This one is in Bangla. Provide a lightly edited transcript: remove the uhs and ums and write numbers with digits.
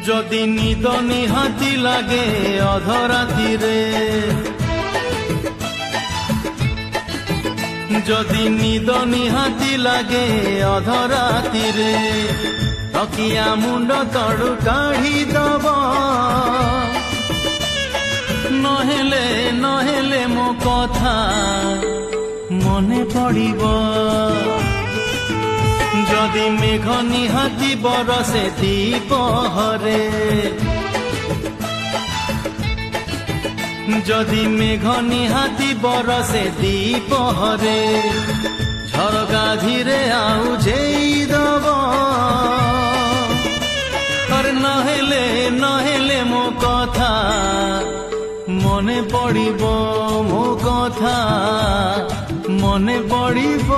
যদি নিদ নিহাতি লাগে অধরাতিরে, যদি নিদ নিহাতি লাগে অধরাতিরে, তকিয়া মুଣ୍ଡ তড়ু কাঢ়ি দব, নহেলে নহেলে ମୋ କଥା মনে পড়িব। যদি মেঘ নিহাতি বরসে দ্বিপহরে, যদি মেঘ নিহাতি বরসে দ্বিপহরে, ঝরকা ধীরে আউঝেই দব, আর নহেলে নহেলে ମୋ কথা মনে পড়িব, ମୋ କଥା মনে পড়িব।